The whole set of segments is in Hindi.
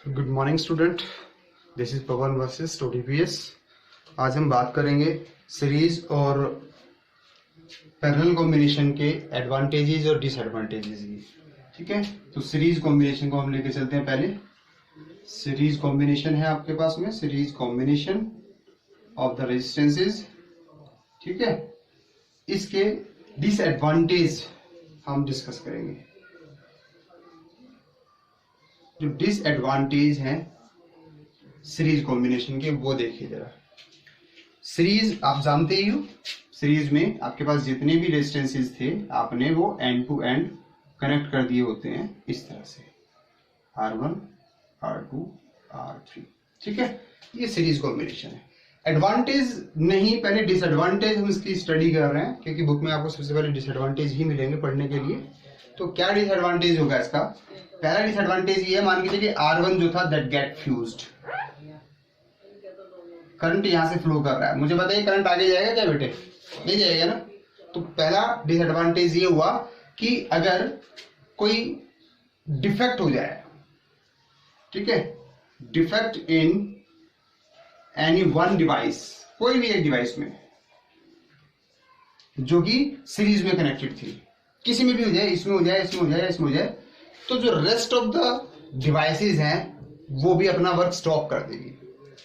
Good morning student, this is Pawan versus OTPS। आज हम बात करेंगे सीरीज और पैरेलल कॉम्बिनेशन के एडवांटेजेस और डिसएडवांटेजेस की। ठीक है, तो सीरीज कॉम्बिनेशन को हम लेके चलते हैं। पहले सीरीज कॉम्बिनेशन है आपके पास में, series combination of the resistances. ठीक है, इसके डिसएडवांटेज हम डिस्कस करेंगे। जो डिसएडवांटेज हैं सीरीज कॉम्बिनेशन के वो देखिए जरा। सीरीज आप जानते ही हो, सीरीज में आपके पास जितने भी रेजिस्टेंसेस थे आपने वो एंड टू एंड कनेक्ट कर दिए होते हैं इस तरह से, R1 R2 R3। ठीक है, ये सीरीज कॉम्बिनेशन है। एडवांटेज नहीं, पहले डिसएडवांटेज हम इसकी स्टडी कर रहे हैं क्योंकि बुक में आपको सबसे पहले डिसएडवांटेज ही मिलेंगे पढ़ने के लिए। तो क्या डिसएडवांटेज होगा इसका? पहला डिसएडवांटेज ये है, मान के चलिए R1 जो था दैट गेट फ्यूज्ड, करंट यहां से फ्लो कर रहा है। मुझे बताइए करंट आगे जाएगा क्या बेटे? नहीं जाएगा ना। तो पहला डिसएडवांटेज ये हुआ कि अगर कोई डिफेक्ट हो जाए, ठीक है, defect in any one device, कोई भी एक डिवाइस में जो कि सीरीज में कनेक्टेड थी, किसी में भी हो जाए, इसमें हो जाए, इसमें हो जाए, इसमें हो जाए, तो जो रेस्ट ऑफ द डिवाइसेस हैं वो भी अपना वर्क स्टॉप कर देगी,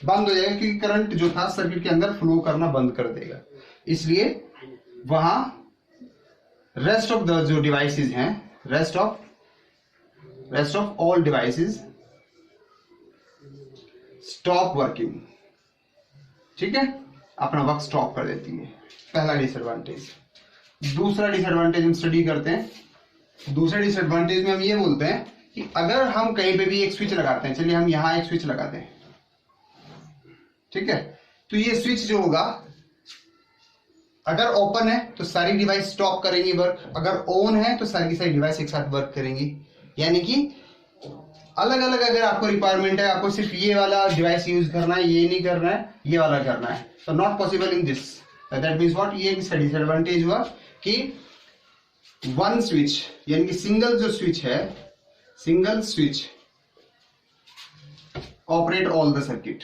बंद हो जाएगा, क्योंकि करंट जो था सर्किट के अंदर फ्लो करना बंद कर देगा। इसलिए वहां रेस्ट ऑफ द जो डिवाइसेस हैं, rest of all devices stop working. ठीक है, अपना वर्क स्टॉप कर देती है, पहला डिसएडवांटेज। दूसरा डिसएडवांटेज हम स्टडी करते हैं। दूसरे डिसएडवांटेज में हम ये बोलते हैं कि अगर हम कहीं पे भी एक स्विच लगाते हैं, चलिए हम यहां एक स्विच लगाते हैं, ठीक है, तो ये स्विच जो होगा अगर ओपन है तो सारी डिवाइस स्टॉप करेंगी वर्क, अगर ऑन है तो सारी की सारी डिवाइस एक साथ वर्क करेंगी। यानी कि अलग अलग अगर आपको रिक्वायरमेंट है, आपको सिर्फ ये वाला डिवाइस यूज करना है, ये नहीं करना है, ये वाला करना है, तो not possible in this. That means what, ये डिसएडवांटेज हुआ कि वन स्विच, यानी कि सिंगल जो स्विच है, single switch operate all the circuit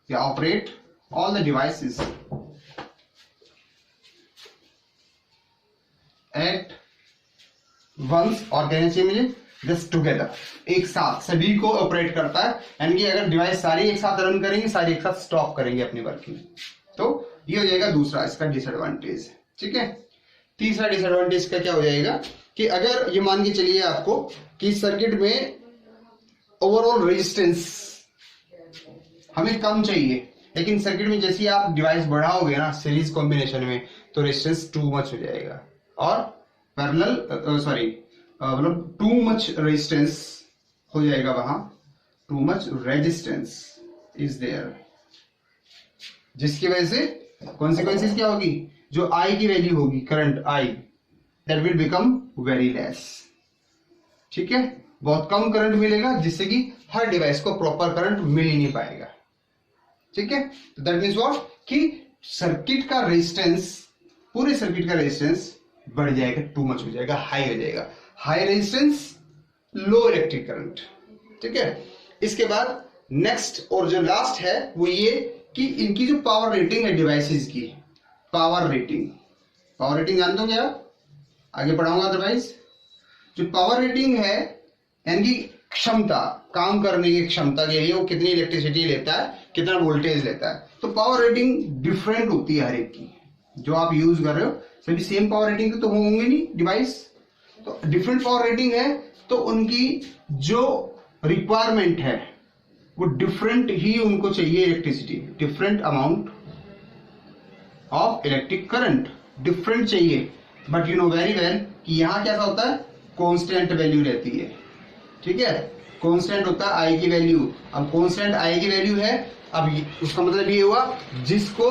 या operate all the devices at once, और कहना चाहिए मुझे जस्ट टुगेदर, एक साथ सभी को ऑपरेट करता है। यानी कि अगर डिवाइस सारी एक साथ रन करेंगे, सारी एक साथ स्टॉप करेंगे अपनी वर्किंग। तो ये हो जाएगा दूसरा इसका डिसएडवांटेज। ठीक है, तीसरा डिसएडवांटेज का क्या हो जाएगा कि अगर ये मान के चलिए आपको कि सर्किट में ओवरऑल रेजिस्टेंस हमें कम चाहिए, लेकिन सर्किट में जैसे आप डिवाइस बढ़ाओगे ना सीरीज कॉम्बिनेशन में, तो रेजिस्टेंस टू मच हो जाएगा, और पैरेलल मतलब टू मच रेजिस्टेंस हो जाएगा वहां, too much resistance is there, जिसकी वजह से कॉन्सिक्वेंसेस क्या होगी, जो I की वैल्यू होगी, current I, that will become very less. ठीक है, बहुत कम करंट मिलेगा, जिससे कि हर डिवाइस को प्रॉपर करंट मिल ही नहीं पाएगा। ठीक है, तो दैट मीन्स व्हाट कि सर्किट का रेजिस्टेंस, पूरे सर्किट का रेजिस्टेंस बढ़ जाएगा, टू मच हो जाएगा, हाई हो जाएगा, हाई रेजिस्टेंस लो इलेक्ट्रिक करंट। ठीक है, इसके बाद नेक्स्ट और जो लास्ट है वो ये कि इनकी जो पावर रेटिंग है डिवाइसेस की, पावर रेटिंग जानते हो क्या? आगे पढ़ाऊंगा अदरवाइज। जो पावर रेटिंग है यानी कि क्षमता, काम करने की क्षमता के लिए वो कितनी इलेक्ट्रिसिटी लेता है, कितना वोल्टेज लेता है। तो पावर रेटिंग डिफरेंट होती है हर एक की, जो आप यूज कर रहे हो सभी सेम पावर रेटिंग तो होंगे नहीं डिवाइस, तो डिफरेंट पावर रेटिंग है, तो उनकी जो रिक्वायरमेंट है वो डिफरेंट ही उनको चाहिए electricity, different amount of electric current different चाहिए। But you know very well कि यहां क्या होता है, कांस्टेंट वैल्यू रहती है। ठीक है, कांस्टेंट होता है I की वैल्यू। अब कांस्टेंट I की वैल्यू है, अब उसका मतलब ये हुआ जिसको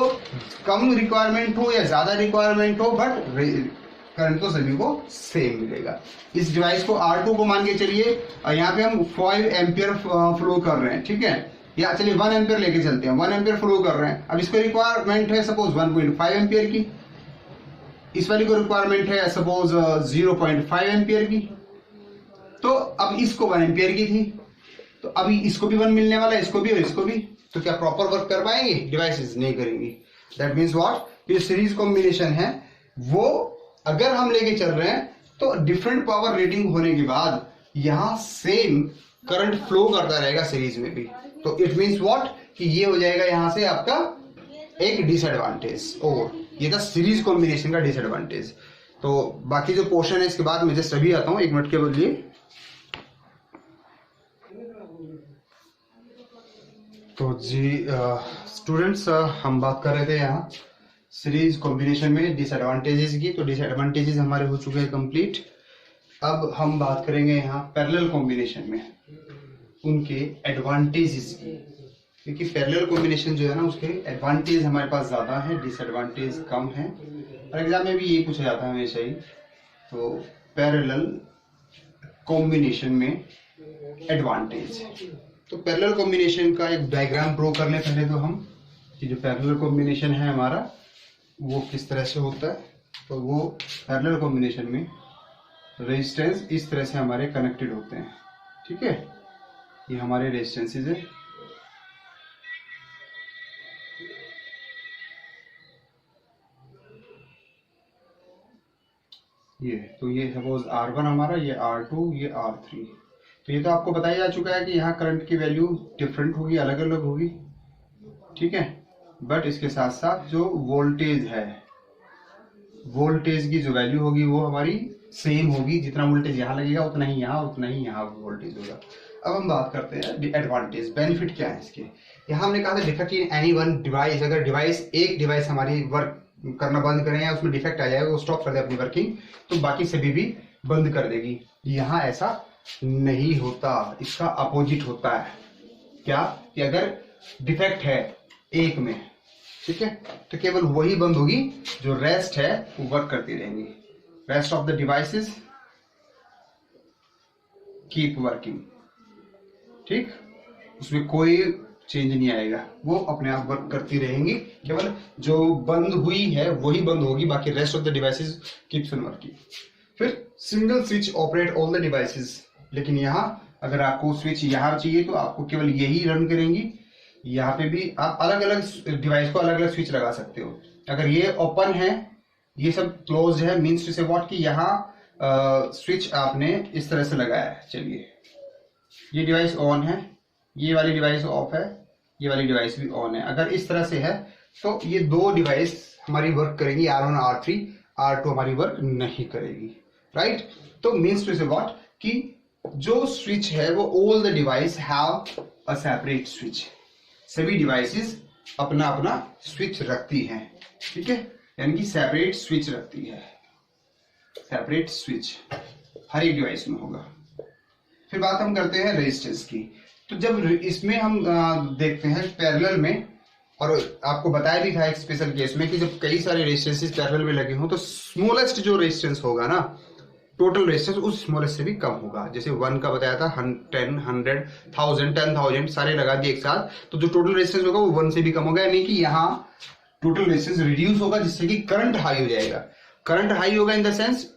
कम रिक्वायरमेंट हो या ज्यादा रिक्वायरमेंट हो, बट करंट तो सभी को सेम मिलेगा। इस डिवाइस को R2 को मान के चलिए, यहाँ पे हम 5 एम्पियर फ्लो कर रहे हैं। ठीक है, या चलिए 1 एम्पियर लेके चलते हैं, 1 एम्पियर फ्लो कर रहे हैं। अब इसको रिक्वायरमेंट है सपोज 1.5 एम्पियर की, इस वाली को रिक्वायरमेंट है सपोज 0.5 एम्पियर की। तो अब इसको 1 एम्पियर की थी, तो अभी इसको भी 1 मिलने वाला है, इसको भी और इसको भी, तो क्या प्रॉपर वर्क कर पाएंगे? डिवाइसेस नहीं करेंगी। दैट मीन्स व्हाट, ये सीरीज कॉम्बिनेशन है वो अगर हम लेके चल रहे हैं तो डिफरेंट पावर रेटिंग होने के बाद यहां सेम करंट फ्लो करता रहेगा सीरीज में भी। तो इट मीन्स व्हाट कि ये हो जाएगा यहां से आपका एक डिसएडवांटेज, और ये था सीरीज कॉम्बिनेशन का डिसएडवांटेज। तो बाकी जो पोर्शन है इसके बाद मैं जस्ट अभी आता हूं, 1 मिनट के बदलिए। तो जी स्टूडेंट्स, हम बात कर रहे थे यहाँ सीरीज कॉम्बिनेशन में डिसएडवांटेजेस की। तो डिसएडवांटेजेस हमारे हो चुके हैं कंप्लीट। अब हम बात करेंगे यहाँ पैरेलल कॉम्बिनेशन में उनके एडवांटेजेस की, क्योंकि पैरेलल कॉम्बिनेशन जो है ना उसके एडवांटेज हमारे पास ज्यादा है, डिसएडवांटेज कम है। और एग्जाम में भी ये पूछा जाता है हमेशा ही। तो पैरेलल कॉम्बिनेशन में एडवांटेज, तो पैरेलल कॉम्बिनेशन का एक डायग्राम ड्रॉ कर ले पहले तो हम, कि जो पैरेलल कॉम्बिनेशन है हमारा वो किस तरह से होता है। तो वो पैरेलल कॉम्बिनेशन में रेजिस्टेंस इस तरह से हमारे कनेक्टेड होते हैं, ठीक है। ये हमारे रेजिस्टेंसेस है, ये तो ये सपोज R1 हमारा, ये R2, ये R3। तो ये तो आपको बताया जा चुका है कि यहाँ करंट की वैल्यू डिफरेंट होगी, अलग अलग होगी, ठीक है। बट इसके साथ साथ जो वोल्टेज है, वोल्टेज की जो वैल्यू होगी वो हमारी सेम होगी। जितना वोल्टेज यहाँ लगेगा उतना ही यहाँ, उतना ही यहाँ वोल्टेज होगा। अब हम बात करते हैं एडवांटेज, बेनिफिट क्या है इसके। यहाँ हमने कहा था defect in any one device, अगर एक डिवाइस हमारी वर्क करना बंद करें या उसमें डिफेक्ट आ जाएगा, वो स्टॉप कर दे अपनी वर्किंग, तो बाकी सभी भी बंद कर देगी। यहाँ ऐसा नहीं होता, इसका अपोजिट होता है। क्या कि अगर डिफेक्ट है एक में, ठीक है, तो केवल वही बंद होगी, जो रेस्ट है वो वर्क करती रहेंगी। Rest of the devices keep working, ठीक, उसमें कोई चेंज नहीं आएगा, वो अपने आप वर्क करती रहेंगी। केवल जो बंद हुई है वही बंद होगी, बाकी rest of the devices keeps on working. फिर single switch operate all the devices, लेकिन यहाँ अगर आपको स्विच यहाँ चाहिए तो आपको केवल यही रन करेंगी। यहाँ पे भी आप अलग अलग डिवाइस को अलग अलग स्विच लगा सकते हो। अगर ये ओपन है, ये सब क्लोज है, मीन्स टू से व्हाट कि यहाँ स्विच आपने इस तरह से लगाया है। चलिए, ये डिवाइस ऑन है, ये वाली डिवाइस ऑफ है, ये वाली डिवाइस भी ऑन है। अगर इस तरह से है तो ये दो डिवाइस हमारी वर्क करेंगी, R1 और R3, R2 हमारी वर्क नहीं करेगी, राइट। तो मीन्स टू से व्हाट कि जो स्विच है वो all the device have a separate switch, सभी डिवाइसेस अपना अपना स्विच रखती हैं, ठीक है, यानी कि सेपरेट स्विच रखती है, सेपरेट स्विच हर एक डिवाइस में होगा। फिर बात हम करते हैं रेजिस्टेंस की। तो जब इसमें हम देखते हैं पैरेलल में, और आपको बताया भी था एक स्पेशल केस में कि जब कई सारे रेजिस्टेंसेस पैरेलल में लगे हों तो स्मॉलेस्ट जो रेजिस्टेंस होगा ना, टोटल रेजिस्टेंस उस स्मॉलेस्ट से भी कम होगा। जैसे 1 का बताया था, 10, 100, 1000, 10,000 सारे लगा दिए एक साथ, तो जो टोटल रेजिस्टेंस होगा वो 1 से भी कम होगा। यानी कि यहाँ टोटल रेजिस्टेंस रिड्यूस होगा, जिससे कि करंट हाई हो जाएगा। करंट हाई होगा इन द सेंस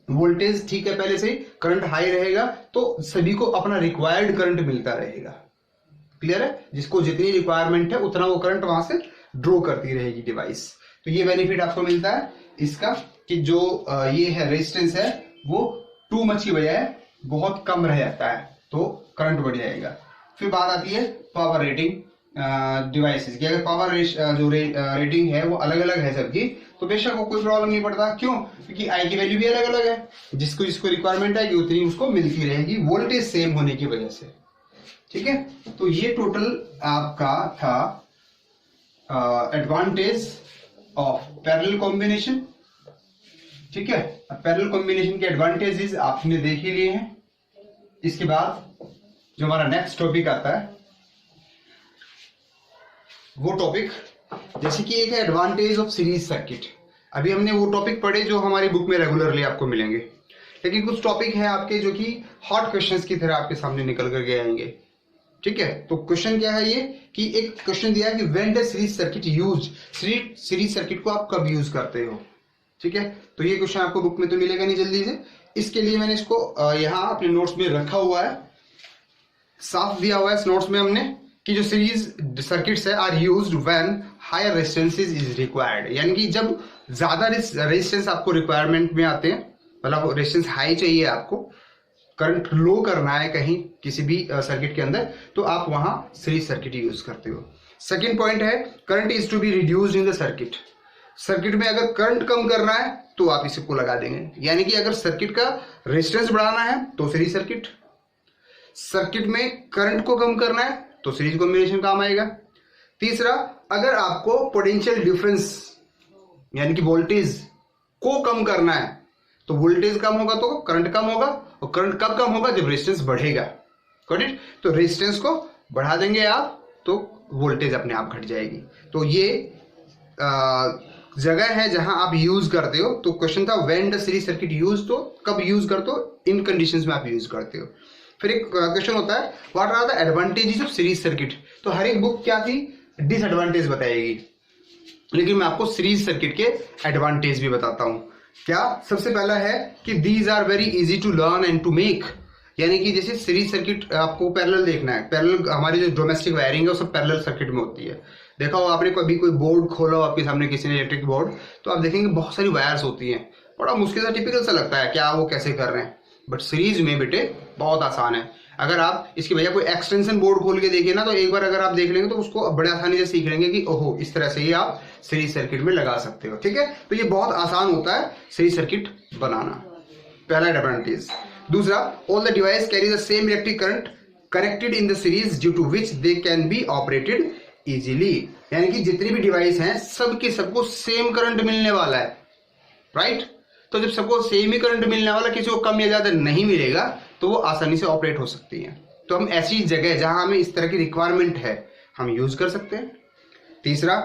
वोल्टेज ठीक है पहले से ही, करंट हाई रहेगा तो सभी को अपना रिक्वायर्ड करंट मिलता रहेगा। क्लियर है, जिसको जितनी रिक्वायरमेंट है उतना वो करंट वहां से ड्रॉ करती रहेगी डिवाइस। तो ये बेनिफिट आपको मिलता है इसका कि जो ये है रेजिस्टेंस है वो टू मच की बजाय बहुत कम रह जाता है, तो करंट बढ़ जाएगा। फिर बात आती है पावर रेटिंग डिवाइसेस की। अगर पावर जो रेटिंग है वो अलग अलग है सबकी, तो बेशक वो कोई प्रॉब्लम नहीं पड़ता। क्यों? क्योंकि आई की वैल्यू भी अलग अलग है, जिसको जिसको रिक्वायरमेंट है उतनी उसको मिलती रहेगी, वोल्टेज सेम होने की वजह से, ठीक है। तो ये टोटल आपका था एडवांटेज ऑफ पैरेलल कॉम्बिनेशन, ठीक है। पैरेलल कॉम्बिनेशन के एडवांटेजेस आपने देख ही लिए हैं। इसके बाद जो हमारा नेक्स्ट टॉपिक आता है वो टॉपिक, जैसे कि एक है एडवांटेज ऑफ सीरीज सर्किट। अभी हमने वो टॉपिक पढ़े जो हमारी बुक में रेगुलरली आपको मिलेंगे, लेकिन कुछ टॉपिक है आपके जो कि हॉट क्वेश्चंस की तरह आपके सामने निकल करके आएंगे, ठीक है। तो क्वेश्चन क्या है ये कि एक क्वेश्चन दिया है कि when does series circuit use, series circuit को आप कब यूज करते हो, ठीक है। तो ये क्वेश्चन आपको बुक में तो मिलेगा नहीं जल्दी से, इसके लिए मैंने इसको यहाँ अपने नोट्स में रखा हुआ है। साफ दिया हुआ है इस नोट्स में हमने कि जो सीरीज सर्किट्स है are used when higher resistances is required, यानी कि जब ज्यादा रेजिस्टेंस आपको रिक्वायरमेंट में आते हैं, मतलब रेजिस्टेंस हाई चाहिए आपको, करंट लो करना है कहीं किसी भी सर्किट के अंदर, तो आप वहां सीरीज सर्किट यूज करते हो। सेकेंड पॉइंट है current is to be reduced in the circuit. Circuit में अगर करंट कम करना है तो आप इसी को लगा देंगे, यानी कि अगर सर्किट का रेजिस्टेंस बढ़ाना है तो सीरीज सर्किट, सर्किट में करंट को कम करना है तो सीरीज कॉम्बिनेशन काम आएगा। तीसरा, अगर आपको पोटेंशियल डिफरेंस यानी कि वोल्टेज को कम करना है तो वोल्टेज कम होगा तो करंट कम होगा, और करंट कब कम होगा, जब रेजिस्टेंस बढ़ेगा। Got it? तो रेजिस्टेंस को बढ़ा देंगे आप तो वोल्टेज अपने आप घट जाएगी। तो ये जगह है जहां आप यूज करते हो। तो क्वेश्चन था when the series circuit use, तो कब यूज करते हो, इन कंडीशंस में आप यूज करते हो। फिर एक क्वेश्चन होता है what are the advantages of series circuit. तो हर एक बुक क्या थी, डिसएडवांटेज बताएगी, लेकिन मैं आपको सीरीज सर्किट के एडवांटेज भी बताता हूं। क्या? सबसे पहला है कि these are very easy to learn and to make, यानी कि जैसे सीरीज सर्किट आपको पैरेलल देखना है, पैरेलल हमारी जो डोमेस्टिक वायरिंग है वो सब पैरेलल सर्किट में होती है। देखा हो आपने कभी कोई बोर्ड खोला हो आपके सामने किसी ने इलेक्ट्रिक बोर्ड, तो आप देखेंगे बहुत सारी वायर्स होती हैं, बड़ा मुश्किल सा टिपिकल सा लगता है क्या वो कैसे कर रहे हैं, बट सीरीज में बेटे बहुत आसान है। अगर आप इसकी वजह कोई एक्सटेंशन बोर्ड खोल के देखिए ना, तो एक बार अगर आप देख लेंगे तो उसको बड़े आसानी से सीख लेंगे कि ओहो इस तरह से ही आप सीरीज सर्किट में लगा सकते हो। ठीक है, तो ये बहुत आसान होता है सीरीज सर्किट बनाना, पहला एडवांटेज। दूसरा, all the device carry the same electric current connected in the series due to which they can be operated easily, यानी कि जितनी भी डिवाइस हैं सबके सबको सेम करंट मिलने वाला है, राइट? तो जब सबको सेम ही करंट मिलने वाला, किसी को कम या ज्यादा नहीं मिलेगा, तो वो आसानी से ऑपरेट हो सकती है। तो हम ऐसी जगह जहां हमें इस तरह की रिक्वायरमेंट है हम यूज कर सकते हैं। तीसरा,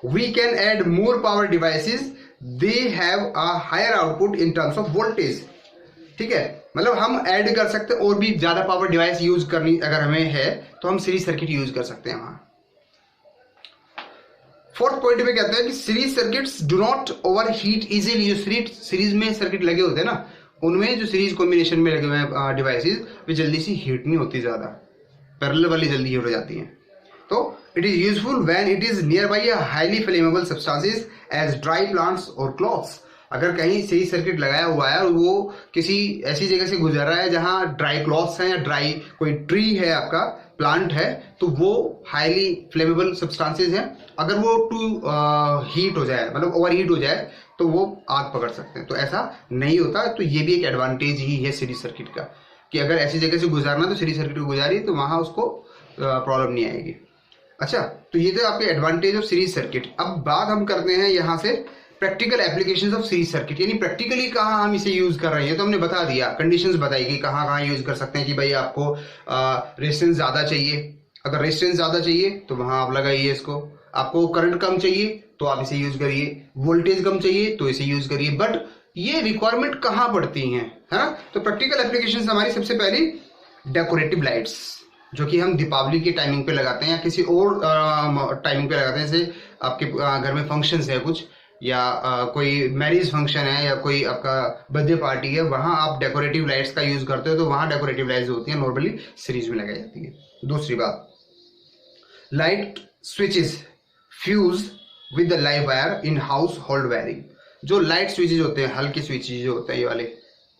we can add more power devices they have a higher output in terms of voltage. ठीक है, मतलब हम ऐड कर सकते हैं और भी ज्यादा पावर डिवाइस यूज करनी अगर हमें है तो हम सीरीज सर्किट यूज कर सकते हैं वहां। फोर्थ पॉइंट में कहते हैं कि series circuits do not over heat easily. जो सीरीज में सर्किट लगे होते हैं ना, उनमें जो सीरीज कॉम्बिनेशन में लगे हुए हैं डिवाइसेस, वे जल्दी से हीट नहीं होती, ज्यादा पैरेलल वाली जल्दी हीट हो जाती हैं। तो it is useful when it is near by a highly flammable substances as dry plants और क्लॉथ्स। अगर कहीं सीरीज सर्किट लगाया हुआ है और वो किसी ऐसी जगह से गुजर रहा है जहां ड्राई क्लॉथ्स हैं या ड्राई कोई ट्री है, आपका प्लांट है, तो वो हाईली फ्लेमेबल सब्सटेंसेस हैं, अगर वो टू हीट हो जाए, मतलब ओवर हीट हो जाए, तो वो आग पकड़ सकते हैं। तो ऐसा नहीं होता। तो ये भी एक एडवांटेज ही है सीरीज सर्किट का, कि अगर ऐसी जगह से गुजारना तो सीरीज सर्किट को गुजारिए तो वहां उसको प्रॉब्लम नहीं आएगी। अच्छा, तो ये तो आपके एडवांटेज ऑफ सीरीज सर्किट। अब बात हम करते हैं यहाँ से practical applications of series circuit, यानी प्रैक्टिकली कहाँ हम इसे यूज कर रहे हैं। तो हमने बता दिया, कंडीशंस बताई कि कहाँ कहाँ यूज कर सकते हैं, कि भाई आपको रेजिस्टेंस ज्यादा चाहिए, अगर रेजिस्टेंस ज्यादा चाहिए तो वहां आप लगाइए इसको, आपको करंट कम चाहिए तो आप इसे यूज करिए, वोल्टेज कम चाहिए तो इसे यूज करिए। बट ये रिक्वायरमेंट कहाँ पड़ती हैं, है ना? तो प्रैक्टिकल एप्लीकेशंस हमारी सबसे पहली डेकोरेटिव लाइट्स, जो कि हम दीपावली के टाइमिंग पे लगाते हैं या किसी और टाइमिंग पे लगाते हैं। जैसे आपके घर में फंक्शंस है कुछ, या कोई मैरिज फंक्शन है, या कोई आपका बर्थडे पार्टी है, वहां आप डेकोरेटिव लाइट्स का यूज करते हो, तो वहां डेकोरेटिव लाइट्स होती हैं नॉर्मली सीरीज में लगाई जाती है। दूसरी बात, light switches fuse with the live wire in house hold wiring. जो लाइट स्विचेज होते हैं, हल्के स्विचेज जो होते हैं ये वाले,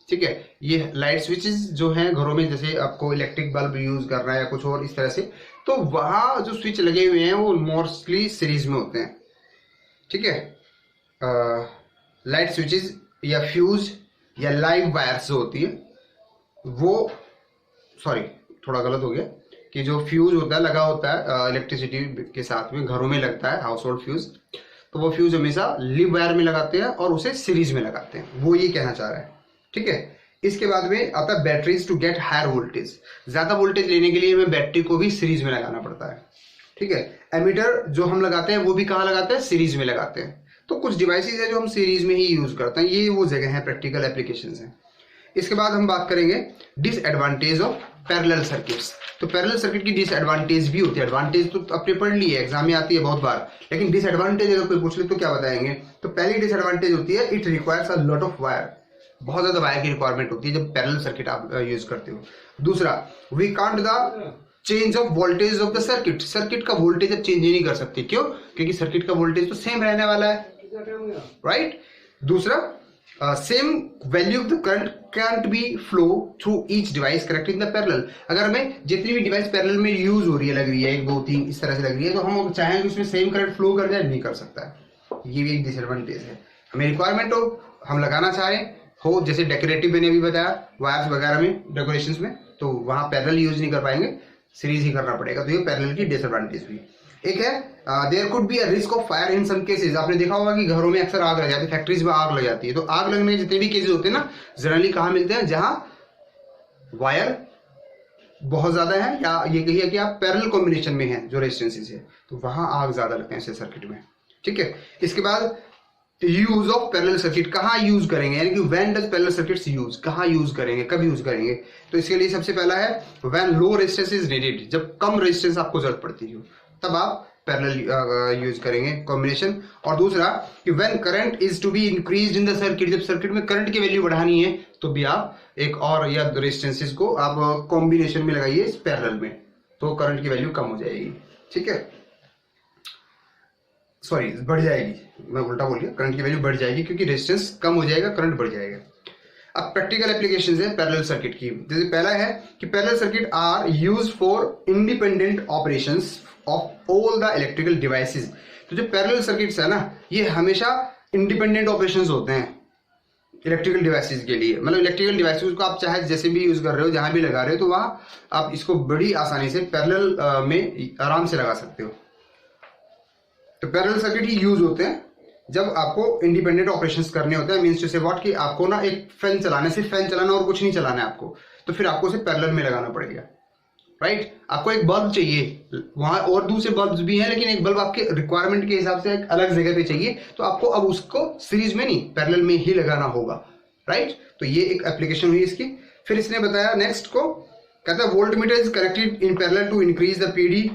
ठीक है, ये लाइट स्विचेस जो हैं घरों में, जैसे आपको इलेक्ट्रिक बल्ब यूज करना है या कुछ और इस तरह से, तो वहां जो स्विच लगे हुए हैं वो मोस्टली सीरीज में होते हैं। ठीक है, लाइट स्विचेस या फ्यूज या लाइव वायर्स जो होती है वो, सॉरी थोड़ा गलत हो गया, कि जो फ्यूज होता है लगा होता है इलेक्ट्रिसिटी के साथ में, घरों में लगता है हाउस होल्ड फ्यूज, तो वो फ्यूज हमेशा लिव वायर में लगाते हैं और उसे सीरीज में लगाते हैं, वो ये कहना चाह रहा है। ठीक है, इसके बाद में आता है batteries to get higher voltage. ज्यादा वोल्टेज लेने के लिए हमें बैटरी को भी सीरीज में लगाना पड़ता है। ठीक है, एमीटर जो हम लगाते हैं वो भी कहाँ लगाते हैं, सीरीज में लगाते हैं। तो कुछ डिवाइसेज है जो हम सीरीज में ही यूज करते हैं, ये वो जगह है, प्रैक्टिकल एप्लीकेशंस हैं। इसके बाद हम बात करेंगे डिसएडवांटेज ऑफ पैरेलल सर्किट्स। तो पैरेलल सर्किट की डिसएडवांटेज भी होती है। एडवांटेज तो आपने पढ़ ली है, एग्जाम में आती है बहुत बार, लेकिन डिसएडवांटेज अगर कोई पूछ ले तो क्या बताएंगे। तो पहली डिसएडवांटेज होती है it requires a lot of wire, बहुत ज्यादा वायर की रिक्वायरमेंट होती है जब पैरेलल सर्किट आप यूज करते हो। दूसरा, we can't the change of voltage of the circuit, circuit का वोल्टेज अब चेंज नहीं कर सकते, क्यों? क्योंकि सर्किट का वोल्टेज तो सेम रहने वाला है, राइट? दूसरा, same value of the current cantt B flow through each device connected in the parallel. अगर हमें जितनी भी डिवाइस पैरेलल में यूज हो रही है, लग रही है 1 2 3 इस तरह से लग रही है, तो हम चाहें कि उसमें सेम करंट फ्लो कर जाए, नहीं कर सकता है। ये भी एक डिसएडवांटेज है। हमें रिक्वायरमेंट हो, हम लगाना चाह रहे हो, जैसे डेकोरेटिव मैंने अभी बताया वायर्स वगैरह में, डेकोरेशंस में, तो वहां पैरेलल यूज नहीं कर पाएंगे, सीरीज ही करना पड़ेगा। तो ये पैरेलल की डिसएडवांटेज हुई। एक है there could be a risk of fire in some cases. आपने देखा होगा कि घरों में अक्सर आग लग जाती है, फैक्ट्रीज में आग लग जाती है। तो आग लगने के जितने भी केसेस होते हैं ना, जनरली कहाँ मिलते हैं? जहां वायर बहुत ज्यादा है, या ये कहिए कि आप पैरेलल कॉम्बिनेशन में है जो रेजिस्टेंसेस है, तो वहां आग ज्यादा लगते हैं ऐसे सर्किट में, ठीक है। इसके बाद यूज ऑफ पैरेलल सर्किट, कहाँ यूज करेंगे, यानी कि when does parallel circuits use, कहाँ यूज करेंगे, कब यूज करेंगे? तो इसके लिए सबसे पहला है when low resistance is needed, जब कम रेजिस्टेंस आपको जरूरत पड़ती हो, तब आप पैरेलल यूज करेंगे कॉम्बिनेशन। और दूसरा कि when current is to be increased in the circuit, जब सर्किट में करंट की वैल्यू बढ़ानी है, तो भी आप एक और या रेजिस्टेंसेस को आप कॉम्बिनेशन में लगाइए इस पैरेलल में, तो करंट की वैल्यू कम हो जाएगी, ठीक है, सॉरी बढ़ जाएगी, मैं उल्टा बोल गया, करंट की वैल्यू बढ़ जाएगी क्योंकि रेजिस्टेंस कम हो जाएगा, करंट बढ़ जाएगा। अब प्रैक्टिकल एप्लीकेशंस है पैरेलल सर्किट की। जैसे पहला है कि parallel circuit are used for independent operations of all the electrical devices. तो जो पैरेलल सर्किट्स है ना, ये हमेशा इंडिपेंडेंट ऑपरेशंस होते हैं इलेक्ट्रिकल डिवाइसेस के लिए। मतलब इलेक्ट्रिकल डिवाइसेस को आप चाहे जैसे भी यूज कर रहे हो, जहां भी लगा रहे हो, तो वहां आप इसको बड़ी आसानी से पैरेलल में आराम से लगा सकते हो। तो पैरेलल सर्किट ही यूज होते हैं जब आपको इंडिपेंडेंट ऑपरेशंस करने होते हैं। मींस टू से व्हाट, कि आपको ना एक फैन चलाना, सिर्फ फैन चलाना और कुछ नहीं चलाना है आपको, तो फिर आपको उसे पैरेलल में लगाना पड़ेगा, राइट? आपको एक बल्ब चाहिए, वहां और दूसरे बल्ब भी हैं, लेकिन एक बल्ब आपके रिक्वायरमेंट के हिसाब से एक अलग जगह पे चाहिए, तो आपको अब उसको सीरीज में नहीं, पैरेलल में ही लगाना होगा, राइट? तो ये एक एप्लीकेशन हुई इसकी। फिर इसने बताया नेक्स्ट को, कहता है voltmeter is connected in parallel to increase the PD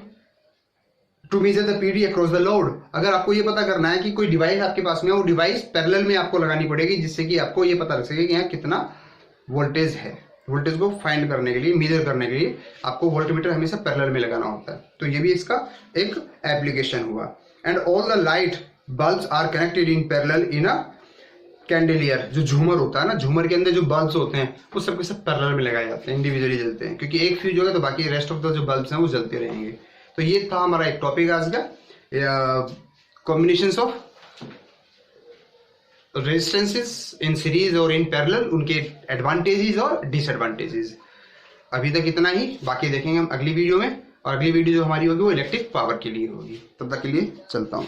to measure the PD across the load. अगर आपको ये पता करना है कि कोई डिवाइस आपके पास में, वो डिवाइस पैरेलल में आपको लगानी पड़ेगी, जिससे कि आपको ये पता लग सके कि यहाँ कितना वोल्टेज है। वोल्टेज को फाइंड करने के लिए, मेजर करने के लिए आपको वोल्टमीटर हमेशा पैरेलल में लगाना होता है। तो ये भी इसका एक एप्लीकेशन हुआ। And all the light bulbs are connected in parallel in a chandelier. जो झूमर होता है ना, झूमर के अंदर जो बल्ब्स होते हैं वो सबके सब पैरेलल में लगाए जाते हैं, इंडिविजुअली जलते हैं, क्योंकि एक फ्यूज होगा तो बाकी रेस्ट ऑफ द जो बल्ब्स हैं वो जलते रहेंगे। तो ये था हमारा एक टॉपिक आज का, combinations of resistances in series और इन पैरेलल, उनके एडवांटेजेस और डिसएडवांटेजेस। अभी तक इतना ही, बाकी देखेंगे हम अगली वीडियो में। और अगली वीडियो जो हमारी होगी वो इलेक्ट्रिक पावर के लिए होगी। तब तक के लिए चलता हूँ।